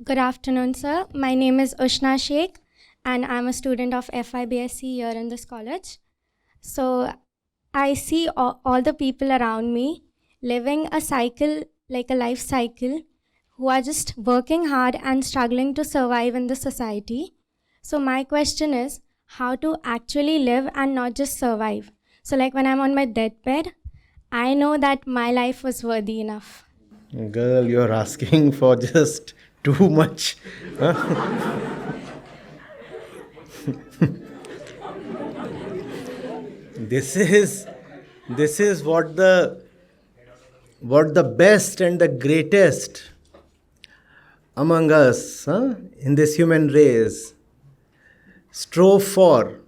Good afternoon, sir. My name is Ushna Sheikh, and I'm a student of FIBSC here in this college. So I see all the people around me living a cycle, like a life cycle, who are just working hard and struggling to survive in the society. So my question is, how to actually live and not just survive? So like when I'm on my deathbed, I know that my life was worthy enough. Girl, you're asking for just too much. Huh? This is what the best and the greatest among us, in this human race strove for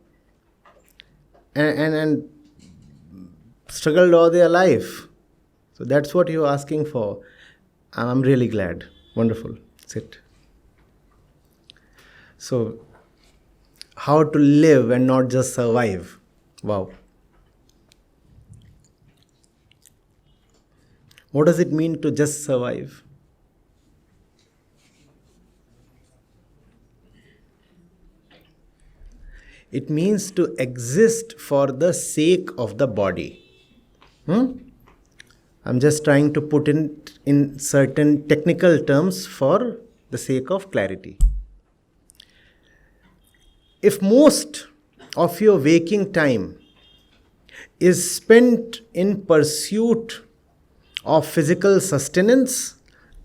and struggled all their life. So that's what you're asking for. I'm really glad. Wonderful. Sit. So, how to live and not just survive? Wow. What does it mean to just survive? It means to exist for the sake of the body. I'm just trying to put in certain technical terms for the sake of clarity. If most of your waking time is spent in pursuit of physical sustenance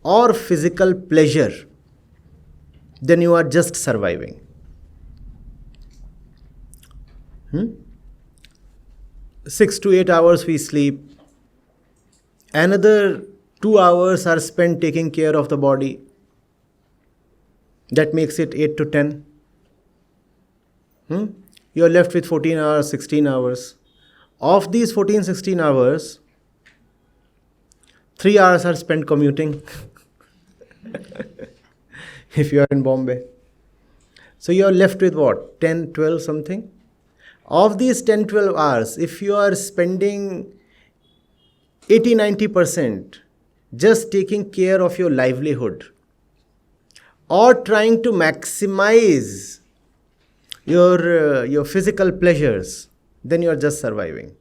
or physical pleasure, then you are just surviving. 6 to 8 hours we sleep. Another 2 hours are spent taking care of the body. That makes it 8 to 10. You are left with 14 hours, 16 hours. Of these 14, 16 hours, 3 hours are spent commuting. If you are in Bombay. So you are left with what? 10, 12 something? Of these 10, 12 hours, if you are spending 80-90% just taking care of your livelihood or trying to maximize your physical pleasures, then you are just surviving.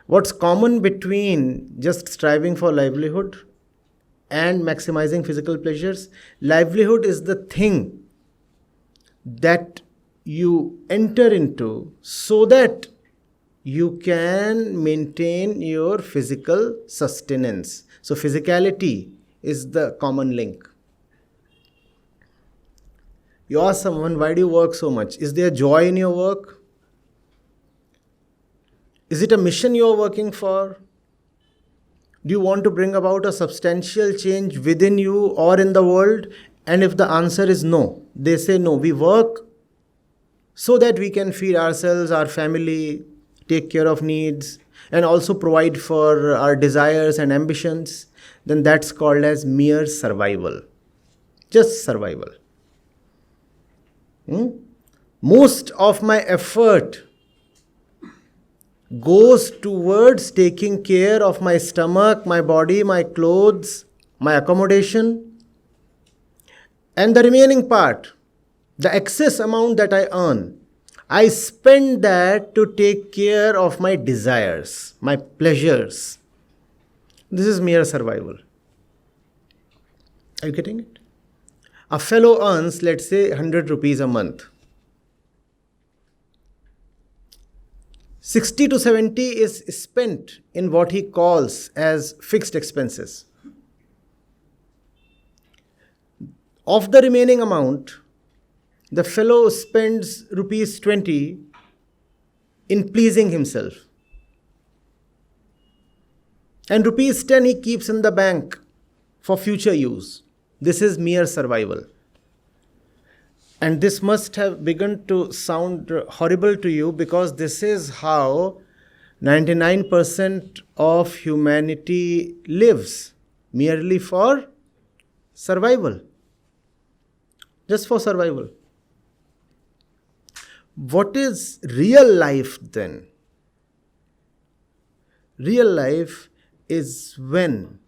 What's common between just striving for livelihood and maximizing physical pleasures? Livelihood is the thing that you enter into so that you can maintain your physical sustenance. So physicality is the common link. You ask someone, why do you work so much? Is there joy in your work? Is it a mission you are working for? Do you want to bring about a substantial change within you or in the world? And if the answer is no, they say no, we work so that we can feed ourselves, our family, take care of needs, and also provide for our desires and ambitions, then that's called as mere survival. Just survival. Most of my effort goes towards taking care of my stomach, my body, my clothes, my accommodation. And the remaining part, the excess amount that I earn, I spend that to take care of my desires, my pleasures. This is mere survival. Are you getting it? A fellow earns, let's say, 100 rupees a month. 60 to 70 is spent in what he calls as fixed expenses. Of the remaining amount, the fellow spends rupees 20 in pleasing himself. And rupees 10 he keeps in the bank for future use. This is mere survival. And this must have begun to sound horrible to you, because this is how 99% of humanity lives, merely for survival. Just for survival. What is real life then? Real life is when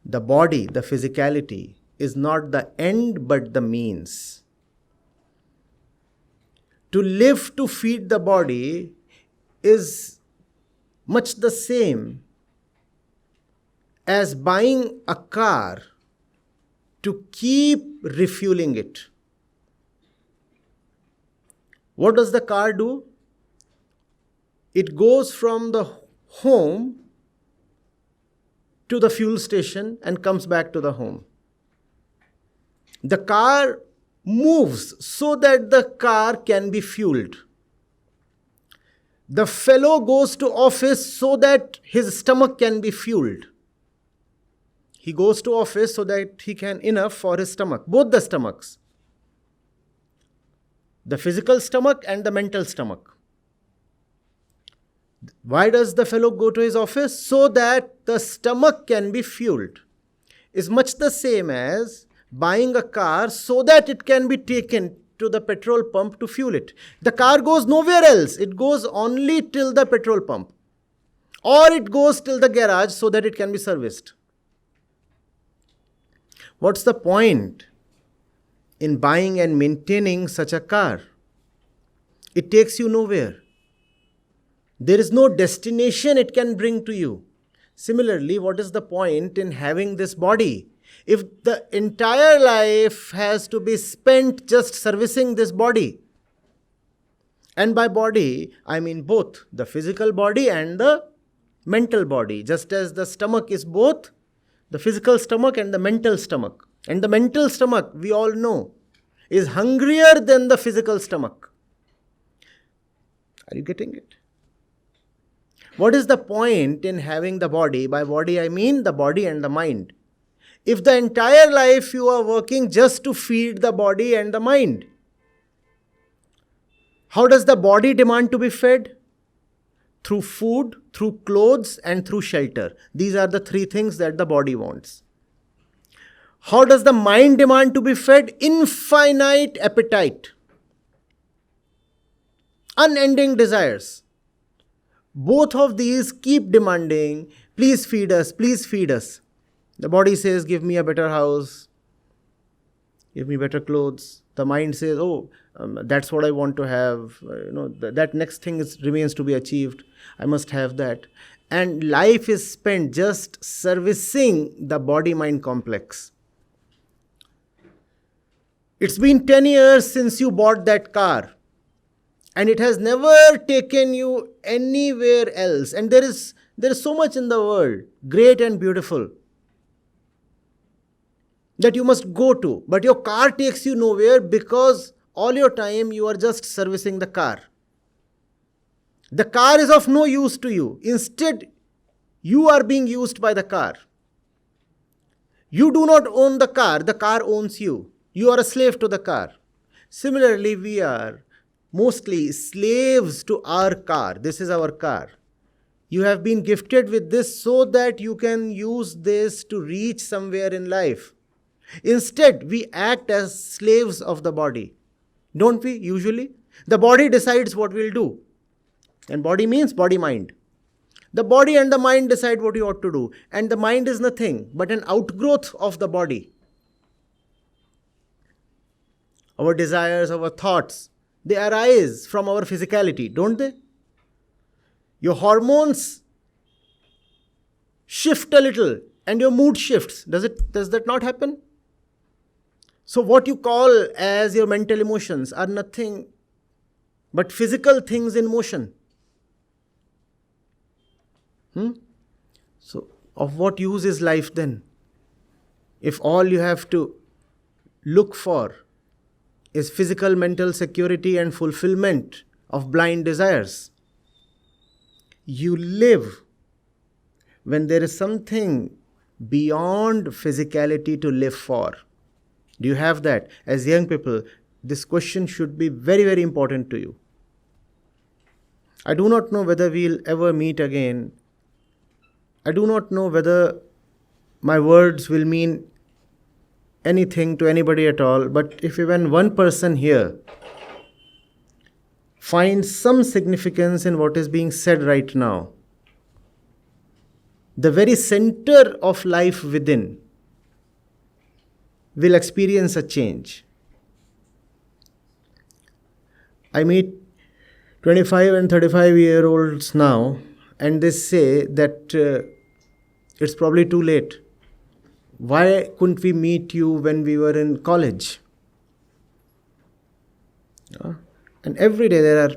the body, the physicality, is not the end but the means. To live to feed the body is much the same as buying a car to keep refueling it. What does the car do? It goes from the home to the fuel station and comes back to the home. The car moves so that the car can be fueled. The fellow goes to office so that his stomach can be fueled. He goes to office so that he can enough for his stomach, both the stomachs. The physical stomach and the mental stomach. Why does the fellow go to his office? So that the stomach can be fueled. Is much the same as buying a car so that it can be taken to the petrol pump to fuel it. The car goes nowhere else. It goes only till the petrol pump. Or it goes till the garage so that it can be serviced. What's the point in buying and maintaining such a car? It takes you nowhere. There is no destination it can bring to you. Similarly, what is the point in having this body? If the entire life has to be spent just servicing this body, and by body, I mean both the physical body and the mental body, just as the stomach is both the physical stomach and the mental stomach. And the mental stomach, we all know, is hungrier than the physical stomach. Are you getting it? What is the point in having the body? By body, I mean the body and the mind. If the entire life you are working just to feed the body and the mind, how does the body demand to be fed? Through food, through clothes, and through shelter. These are the three things that the body wants. How does the mind demand to be fed? Infinite appetite. Unending desires. Both of these keep demanding, please feed us, please feed us. The body says, give me a better house, give me better clothes. The mind says, that's what I want to have. That next thing remains to be achieved. I must have that. And life is spent just servicing the body-mind complex. It's been 10 years since you bought that car. And it has never taken you anywhere else. And there is so much in the world, great and beautiful, that you must go to. But your car takes you nowhere because all your time you are just servicing the car. The car is of no use to you. Instead, you are being used by the car. You do not own the car owns you. You are a slave to the car. Similarly, we are mostly slaves to our car. This is our car. You have been gifted with this so that you can use this to reach somewhere in life. Instead, we act as slaves of the body. Don't we, usually? The body decides what we'll do. And body means body-mind. The body and the mind decide what you ought to do. And the mind is nothing but an outgrowth of the body. Our desires, our thoughts, they arise from our physicality, don't they? Your hormones shift a little and your mood shifts. Does that not happen? So what you call as your mental emotions are nothing but physical things in motion. So of what use is life then? If all you have to look for is physical, mental security and fulfillment of blind desires. You live when there is something beyond physicality to live for. Do you have that? As young people, this question should be very, very important to you. I do not know whether we'll ever meet again. I do not know whether my words will mean anything to anybody at all, but if even one person here finds some significance in what is being said right now, the very center of life within will experience a change. I meet 25 and 35-year-olds now, and they say that it's probably too late. Why couldn't we meet you when we were in college? And every day there are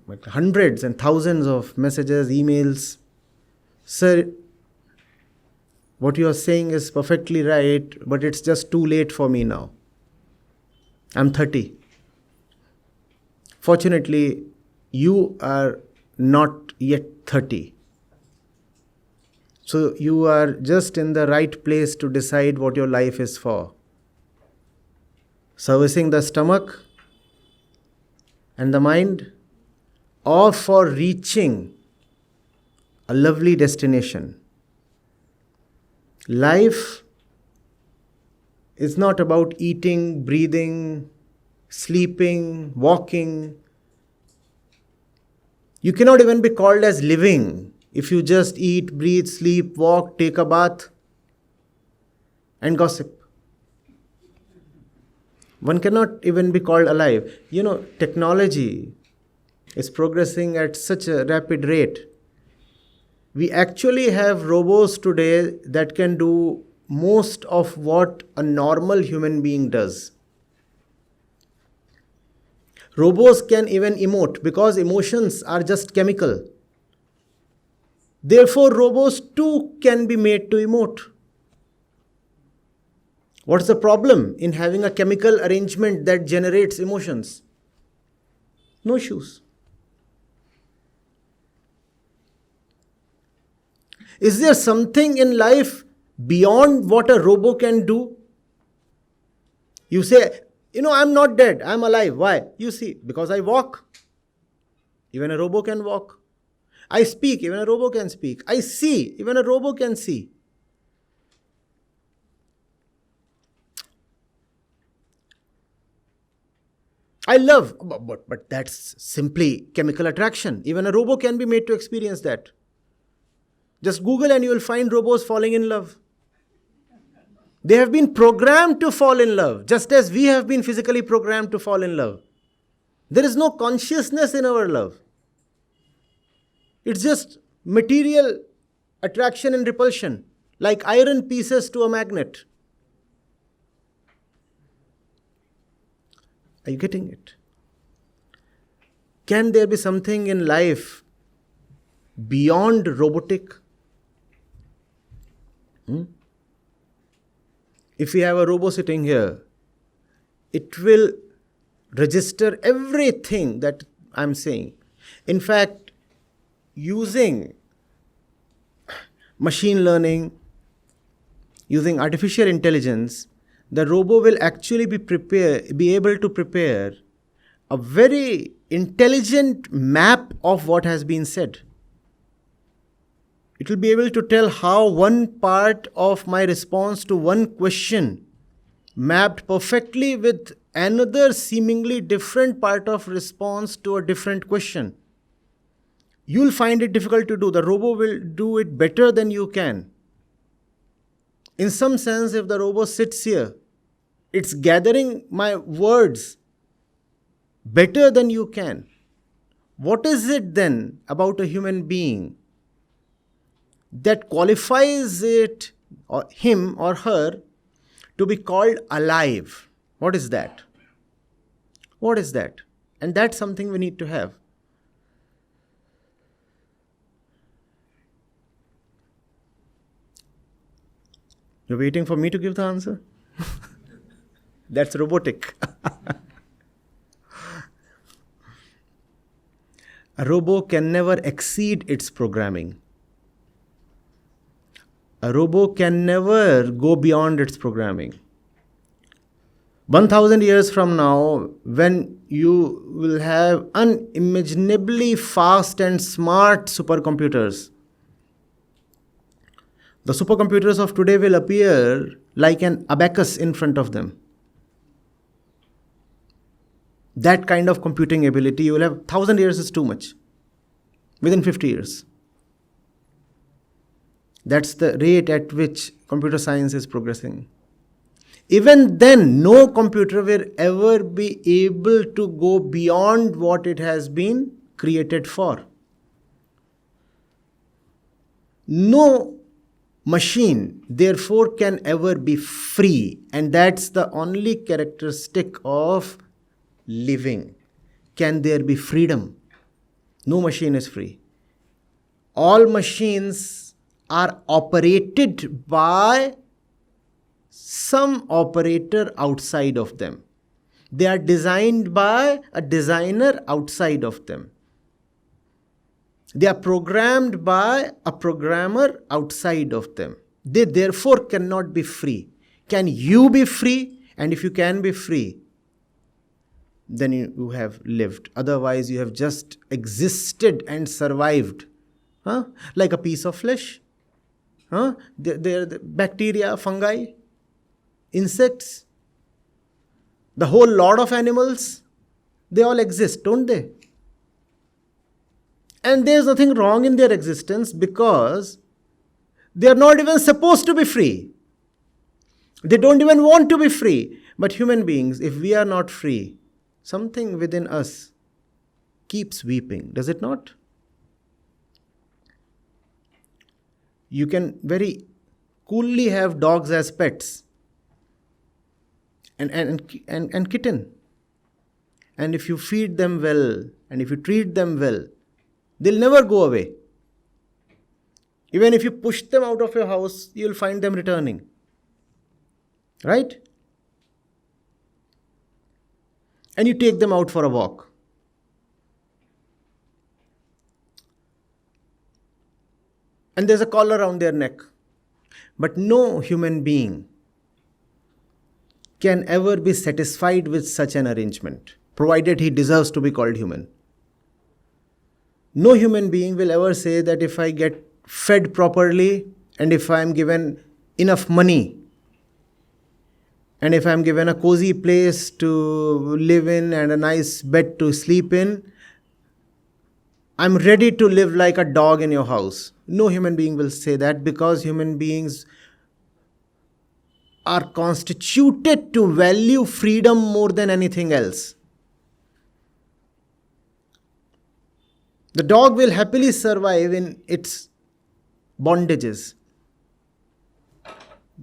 like hundreds and thousands of messages, emails. Sir, what you are saying is perfectly right, but it's just too late for me now. I'm 30. Fortunately, you are not yet 30. So you are just in the right place to decide what your life is for. Servicing the stomach and the mind, or for reaching a lovely destination. Life is not about eating, breathing, sleeping, walking. You cannot even be called as living if you just eat, breathe, sleep, walk, take a bath, and gossip. One cannot even be called alive. Technology is progressing at such a rapid rate. We actually have robots today that can do most of what a normal human being does. Robots can even emote because emotions are just chemical. Therefore, robots too can be made to emote. What's the problem in having a chemical arrangement that generates emotions? No issues. Is there something in life beyond what a robo can do? You say, I'm not dead, I'm alive. Why? You see, because I walk. Even a robo can walk. I speak, even a robo can speak. I see, even a robo can see. I love, but that's simply chemical attraction. Even a robo can be made to experience that. Just Google and you will find robots falling in love. They have been programmed to fall in love, just as we have been physically programmed to fall in love. There is no consciousness in our love. It's just material attraction and repulsion, like iron pieces to a magnet. Are you getting it? Can there be something in life beyond robotic? If we have a robo sitting here, it will register everything that I'm saying. In fact, using machine learning, using artificial intelligence, the robo will actually be able to prepare a very intelligent map of what has been said. It will be able to tell how one part of my response to one question mapped perfectly with another seemingly different part of response to a different question. You'll find it difficult to do. The robo will do it better than you can. In some sense, if the robo sits here, it's gathering my words better than you can. What is it then about a human being that qualifies it, or him or her, to be called alive? What is that? What is that? And that's something we need to have. You're waiting for me to give the answer? That's robotic. A robo can never exceed its programming. A robo can never go beyond its programming. 1000 years from now, when you will have unimaginably fast and smart supercomputers, the supercomputers of today will appear like an abacus in front of them. That kind of computing ability you will have. 1000 years is too much. Within 50 years. That's the rate at which computer science is progressing. Even then, no computer will ever be able to go beyond what it has been created for. No machine, therefore, can ever be free. And that's the only characteristic of living. Can there be freedom? No machine is free. All machines are operated by some operator outside of them. They are designed by a designer outside of them. They are programmed by a programmer outside of them. They therefore cannot be free. Can you be free? And if you can be free, then you have lived. Otherwise, you have just existed and survived. Like a piece of flesh. They're the bacteria, fungi, insects, the whole lot of animals, they all exist, don't they? And there's nothing wrong in their existence because they are not even supposed to be free. They don't even want to be free. But human beings, if we are not free, something within us keeps weeping, does it not? You can very coolly have dogs as pets and kitten. And if you feed them well and if you treat them well, they'll never go away. Even if you push them out of your house, you'll find them returning. Right? And you take them out for a walk. And there's a collar around their neck. But no human being can ever be satisfied with such an arrangement, provided he deserves to be called human. No human being will ever say that if I get fed properly and if I am given enough money and if I am given a cozy place to live in and a nice bed to sleep in, I'm ready to live like a dog in your house. No human being will say that, because human beings are constituted to value freedom more than anything else. The dog will happily survive in its bondages.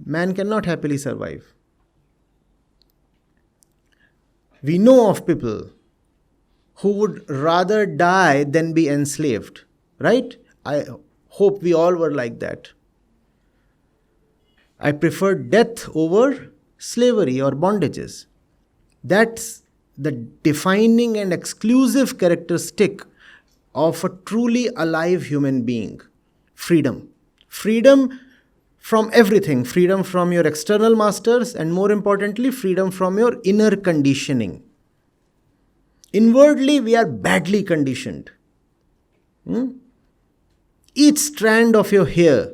Man cannot happily survive. We know of people who would rather die than be enslaved, right? I hope we all were like that. I prefer death over slavery or bondages. That's the defining and exclusive characteristic of a truly alive human being. Freedom. Freedom from everything. Freedom from your external masters, and more importantly, freedom from your inner conditioning. Inwardly, we are badly conditioned. Each strand of your hair,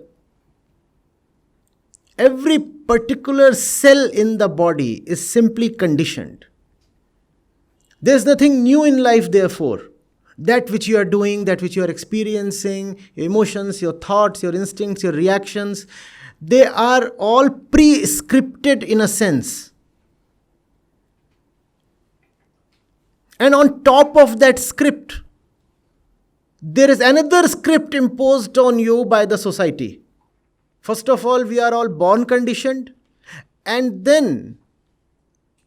every particular cell in the body is simply conditioned. There's nothing new in life, therefore. That which you are doing, that which you are experiencing, your emotions, your thoughts, your instincts, your reactions, they are all pre-scripted in a sense. And on top of that script, there is another script imposed on you by the society. First of all, we are all born conditioned, and then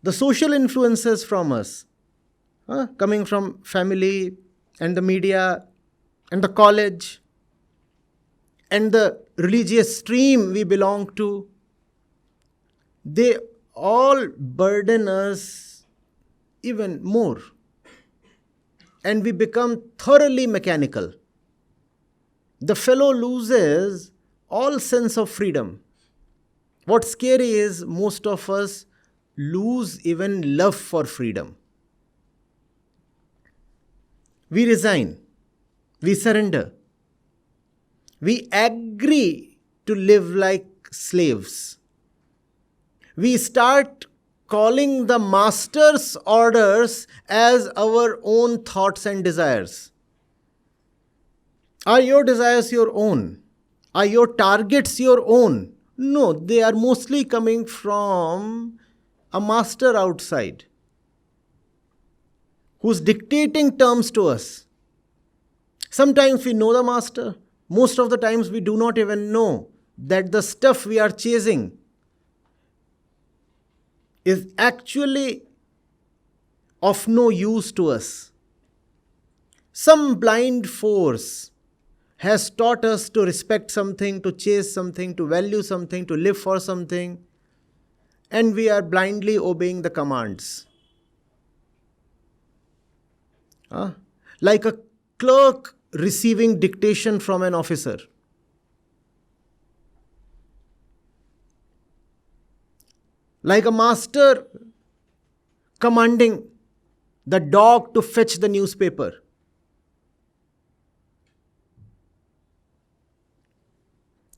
the social influences from us, coming from family and the media and the college and the religious stream we belong to, they all burden us even more. And we become thoroughly mechanical. The fellow loses all sense of freedom. What's scary is most of us lose even love for freedom. We resign, we surrender, we agree to live like slaves. We start calling the master's orders as our own thoughts and desires. Are your desires your own? Are your targets your own? No, they are mostly coming from a master outside who's dictating terms to us. Sometimes we know the master. Most of the times we do not even know that the stuff we are chasing is actually of no use to us. Some blind force has taught us to respect something, to chase something, to value something, to live for something, and we are blindly obeying the commands. Like a clerk receiving dictation from an officer. Like a master commanding the dog to fetch the newspaper.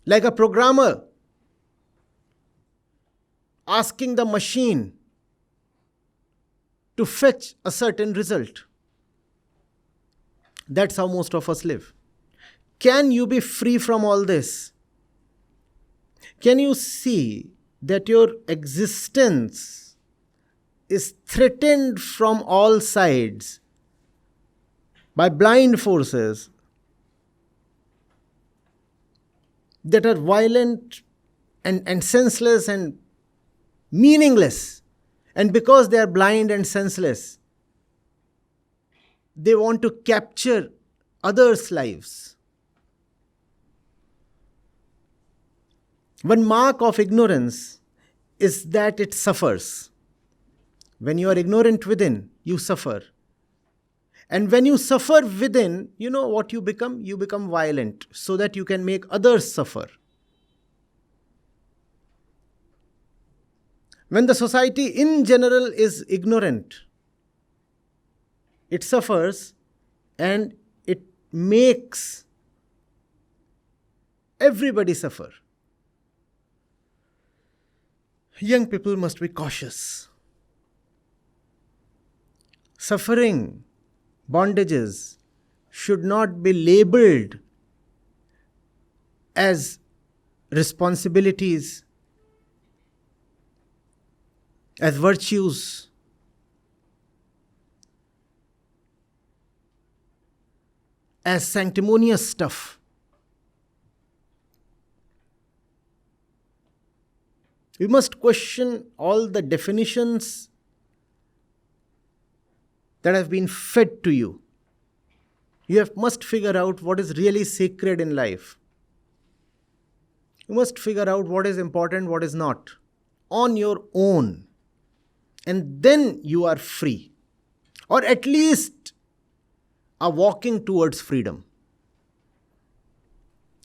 Like a programmer asking the machine to fetch a certain result. That's how most of us live. Can you be free from all this? Can you see that your existence is threatened from all sides by blind forces that are violent and senseless and meaningless? And because they are blind and senseless, they want to capture others' lives. One mark of ignorance is that it suffers. When you are ignorant within, you suffer. And when you suffer within, you know what you become? You become violent so that you can make others suffer. When the society in general is ignorant, it suffers and it makes everybody suffer. Young people must be cautious. Suffering, bondages should not be labeled as responsibilities, as virtues. As sanctimonious stuff. We must question all the definitions that have been fed to you. You must figure out what is really sacred in life. You must figure out what is important, what is not, on your own. And then you are free. Or at least are walking towards freedom.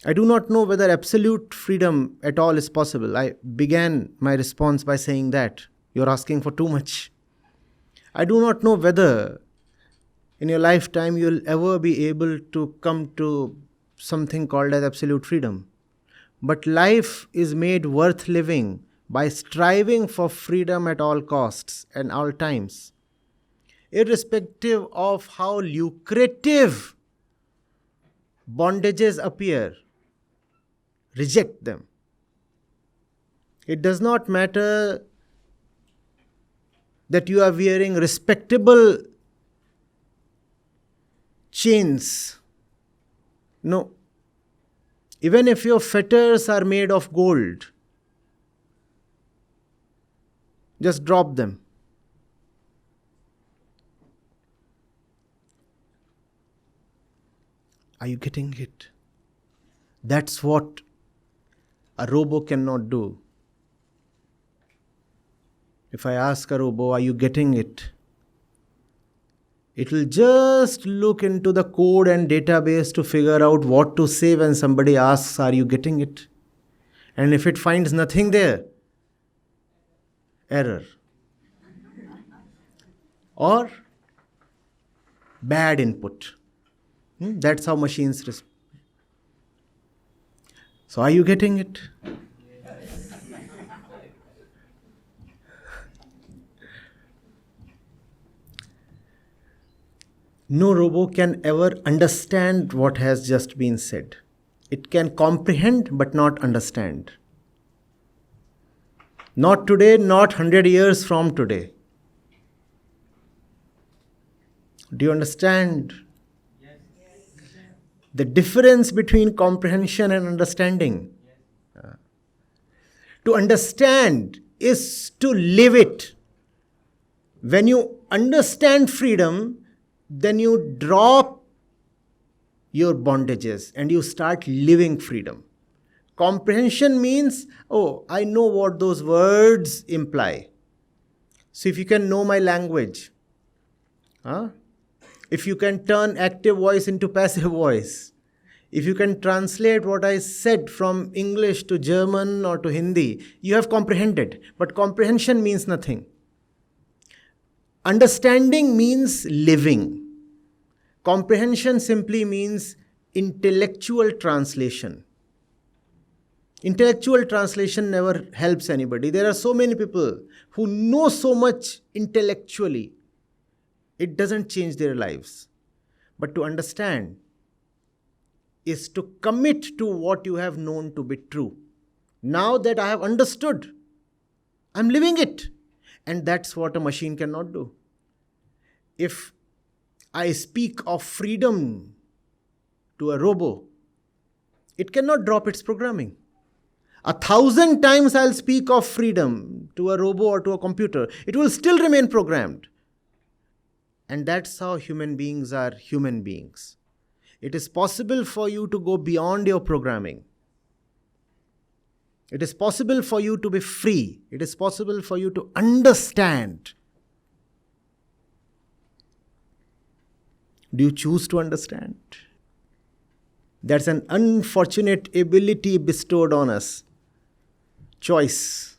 I do not know whether absolute freedom at all is possible. I began my response by saying that. You're asking for too much. I do not know whether in your lifetime you'll ever be able to come to something called as absolute freedom. But life is made worth living by striving for freedom at all costs and all times. Irrespective of how lucrative bondages appear, reject them. It does not matter that you are wearing respectable chains. No. Even if your fetters are made of gold, just drop them. Are you getting it? That's what a robo cannot do. If I ask a robot, are you getting it? It will just look into the code and database to figure out what to say when somebody asks, are you getting it? And if it finds nothing there, error. Or bad input. That's how machines respond. So are you getting it? No robot can ever understand what has just been said. It can comprehend but not understand. Not today, not 100 years from today. Do you understand? Yes. The difference between comprehension and understanding? Yes. To understand is to live it. When you understand freedom, then you drop your bondages and you start living freedom. Comprehension means, oh, I know what those words imply. So if you can know my language, if you can turn active voice into passive voice, if you can translate what I said from English to German or to Hindi, you have comprehended. But comprehension means nothing. Understanding means living. Comprehension simply means intellectual translation. Intellectual translation never helps anybody. There are so many people who know so much intellectually. It doesn't change their lives. But to understand is to commit to what you have known to be true. Now that I have understood, I'm living it. And that's what a machine cannot do. If I speak of freedom to a robot, it cannot drop its programming. 1,000 times I'll speak of freedom to a robot or to a computer, it will still remain programmed. And that's how human beings are human beings. It is possible for you to go beyond your programming. It is possible for you to be free. It is possible for you to understand. Do you choose to understand? That's an unfortunate ability bestowed on us. Choice.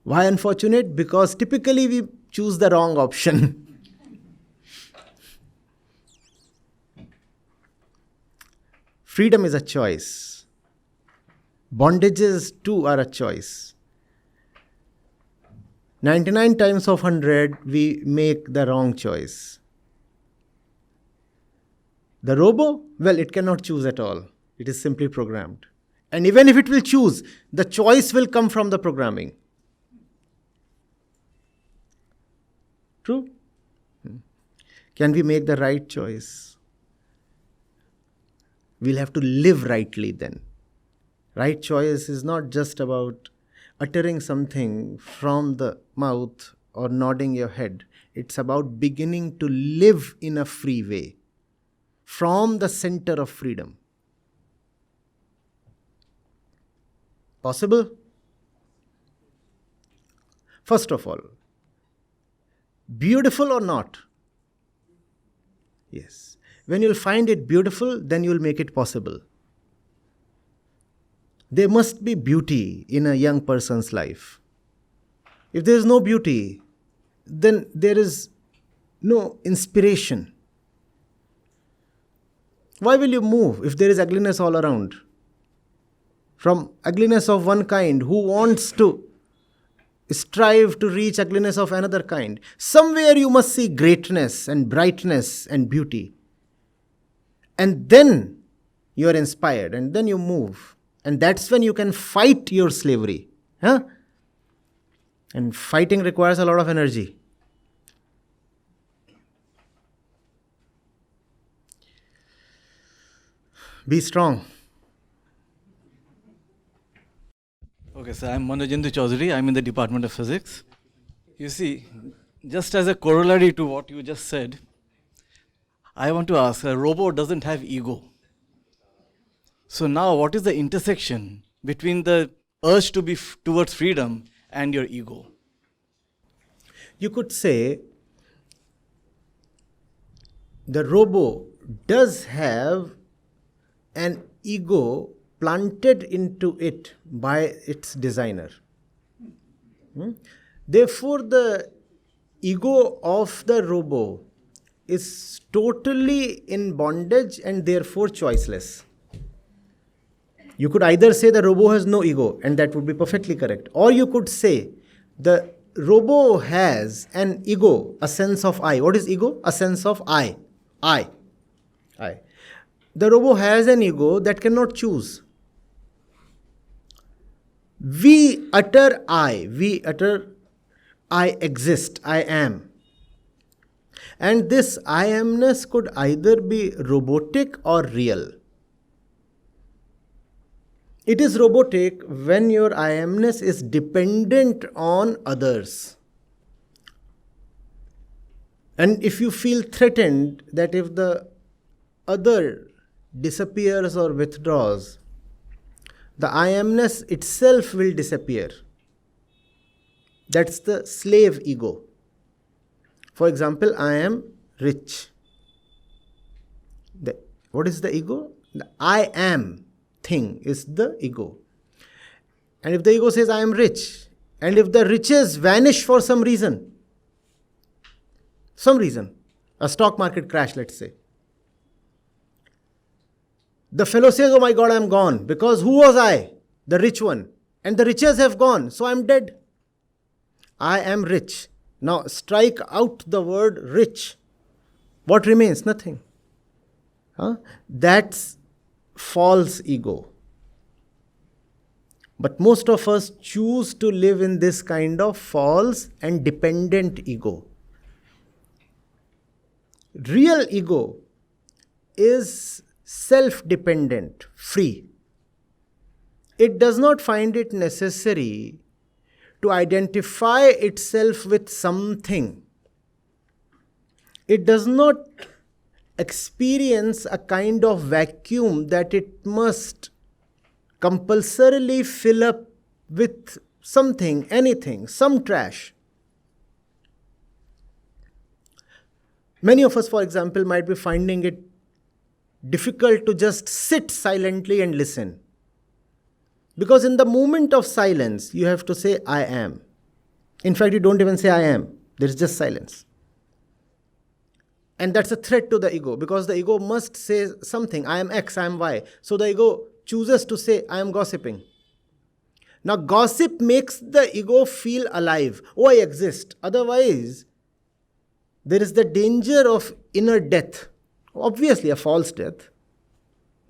Why unfortunate? Because typically we choose the wrong option. Freedom is a choice. Bondages too are a choice. 99 times of 100 we make the wrong choice. The robot, well, it cannot choose at all. It is simply programmed. And even if it will choose, the choice will come from the programming. True? Can we make the right choice? We'll have to live rightly then. Right choice is not just about uttering something from the mouth or nodding your head. It's about beginning to live in a free way, from the center of freedom. Possible? First of all, beautiful or not? Yes. When you'll find it beautiful, then you'll make it possible. There must be beauty in a young person's life. If there is no beauty, then there is no inspiration. Why will you move if there is ugliness all around? From ugliness of one kind, who wants to strive to reach ugliness of another kind? Somewhere you must see greatness and brightness and beauty. And then you are inspired and then you move. And that's when you can fight your slavery. And fighting requires a lot of energy. Be strong. Okay, so I'm Manojendra Chaudhary. I'm in the Department of Physics. You see, just as a corollary to what you just said, I want to ask, a robot doesn't have ego. So now what is the intersection between the urge to be towards freedom and your ego? You could say the robo does have an ego planted into it by its designer. Therefore, the ego of the robo is totally in bondage and therefore choiceless. You could either say the robo has no ego, and that would be perfectly correct. Or you could say the robo has an ego, a sense of I. What is ego? A sense of I. I. The robo has an ego that cannot choose. We utter I. We utter I exist, I am. And this I amness could either be robotic or real. It is robotic when your I amness is dependent on others. And if you feel threatened that if the other disappears or withdraws, the I amness itself will disappear. That's the slave ego. For example, I am rich. What is the ego? The I am thing is the ego. And if the ego says I am rich, and if the riches vanish for some reason, a stock market crash, let's say, the fellow says, oh my God, I'm gone. Because who was I? The rich one. And the riches have gone, so I'm dead. I am rich. Now strike out the word rich. What remains? Nothing. That's false ego. But most of us choose to live in this kind of false and dependent ego. Real ego is self-dependent, free. It does not find it necessary to identify itself with something. It does not experience a kind of vacuum that it must compulsorily fill up with something, anything, some trash. Many of us, for example, might be finding it difficult to just sit silently and listen. Because in the moment of silence, you have to say, I am. In fact, you don't even say I am. There is just silence. And that's a threat to the ego, because the ego must say something. I am X, I am Y. So the ego chooses to say, I am gossiping. Now, gossip makes the ego feel alive. Oh, I exist. Otherwise, there is the danger of inner death. Obviously, a false death.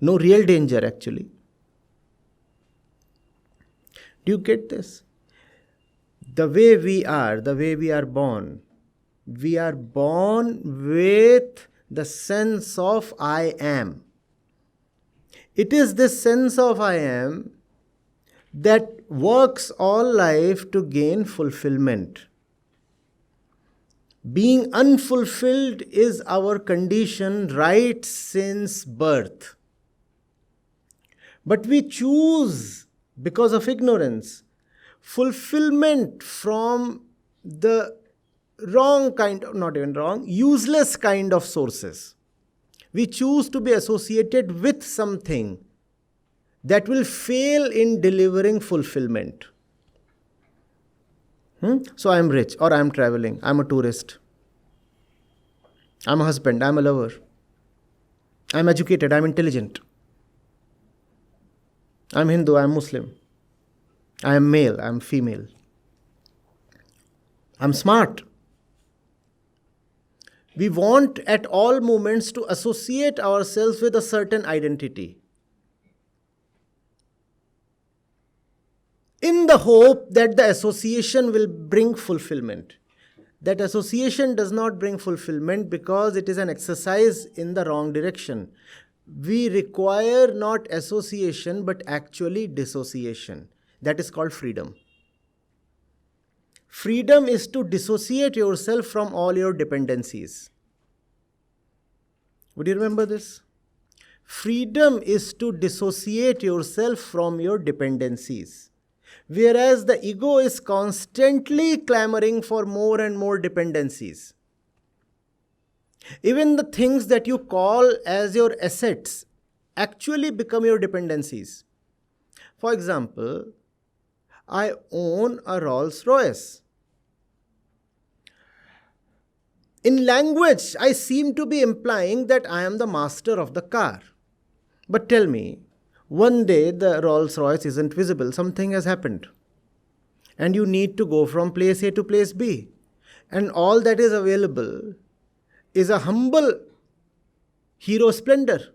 No real danger, actually. Do you get this? The way we are born with the sense of I am. It is this sense of I am that works all life to gain fulfillment. Being unfulfilled is our condition right since birth. But we choose, because of ignorance, fulfillment from the wrong kind of, not even wrong, useless kind of sources. We choose to be associated with something that will fail in delivering fulfillment. So I am rich, or I am traveling, I am a tourist, I am a husband, I am a lover, I am educated, I am intelligent, I am Hindu, I am Muslim, I am male, I am female, I am smart. We want at all moments to associate ourselves with a certain identity, in the hope that the association will bring fulfillment. That association does not bring fulfillment because it is an exercise in the wrong direction. We require not association but actually dissociation. That is called freedom. Freedom is to dissociate yourself from all your dependencies. Would you remember this? Freedom is to dissociate yourself from your dependencies. Whereas the ego is constantly clamoring for more and more dependencies. Even the things that you call as your assets actually become your dependencies. For example, I own a Rolls Royce. In language, I seem to be implying that I am the master of the car. But tell me, one day the Rolls Royce isn't visible, something has happened. And you need to go from place A to place B. And all that is available is a humble hero splendor.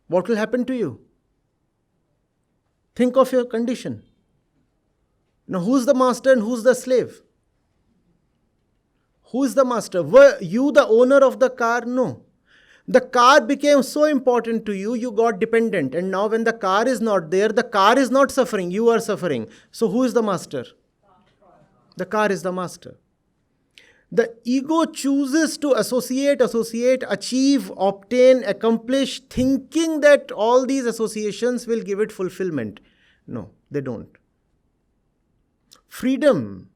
What will happen to you? Think of your condition. Now, who's the master and who's the slave? Who is the master? Were you the owner of the car? No. The car became so important to you, you got dependent. And now when the car is not there, the car is not suffering, you are suffering. So who is the master? The car is the master. The ego chooses to associate, achieve, obtain, accomplish, thinking that all these associations will give it fulfillment. No, they don't. Freedom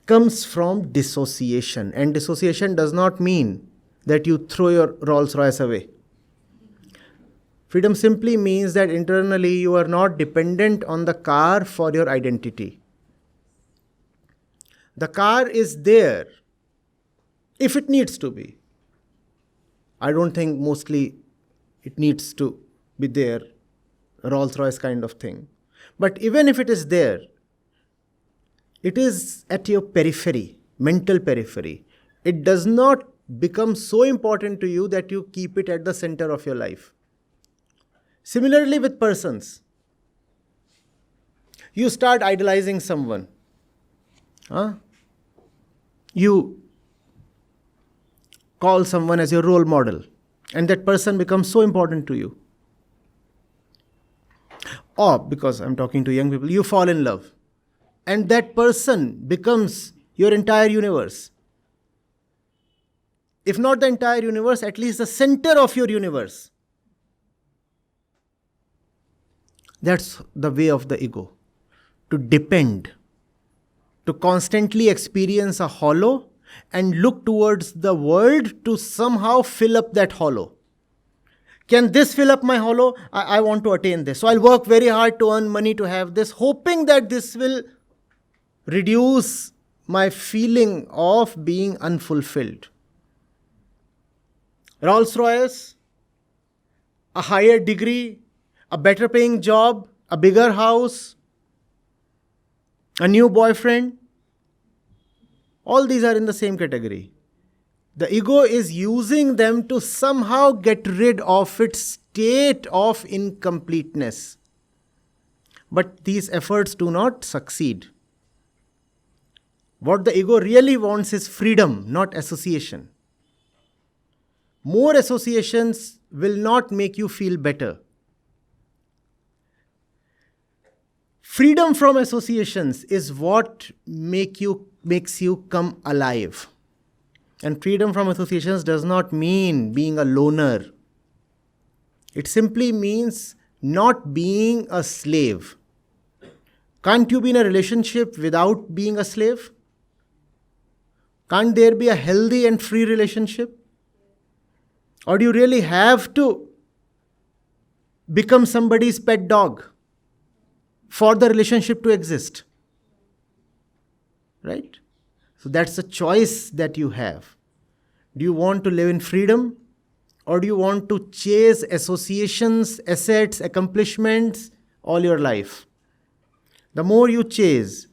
comes from dissociation. And dissociation does not mean that you throw your Rolls Royce away. Freedom simply means that internally you are not dependent on the car for your identity. The car is there if it needs to be. I don't think mostly it needs to be there, a Rolls Royce kind of thing. But even if it is there, it is at your periphery, mental periphery. It does not become so important to you that you keep it at the center of your life. Similarly with persons. You start idolizing someone. You call someone as your role model, and that person becomes so important to you. Or, because I'm talking to young people, you fall in love. And that person becomes your entire universe. If not the entire universe, at least the center of your universe. That's the way of the ego. To depend. To constantly experience a hollow and look towards the world to somehow fill up that hollow. Can this fill up my hollow? I want to attain this. So I'll work very hard to earn money to have this, hoping that this will reduce my feeling of being unfulfilled. Rolls Royce, a higher degree, a better paying job, a bigger house, a new boyfriend, all these are in the same category. The ego is using them to somehow get rid of its state of incompleteness. But these efforts do not succeed. What the ego really wants is freedom, not association. More associations will not make you feel better. Freedom from associations is what makes you come alive. And freedom from associations does not mean being a loner. It simply means not being a slave. Can't you be in a relationship without being a slave? Can't there be a healthy and free relationship? Or do you really have to become somebody's pet dog for the relationship to exist? Right? So that's a choice that you have. Do you want to live in freedom? Or do you want to chase associations, assets, accomplishments all your life? The more you chase,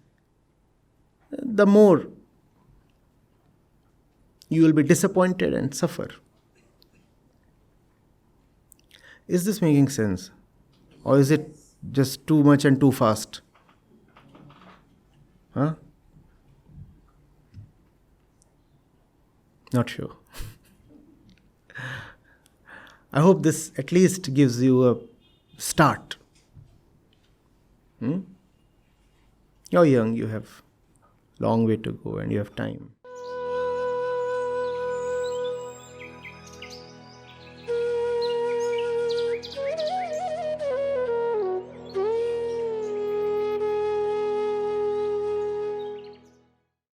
the more you will be disappointed and suffer. Is this making sense? Or is it just too much and too fast? Not sure. I hope this at least gives you a start. You're young, you have long way to go and you have time.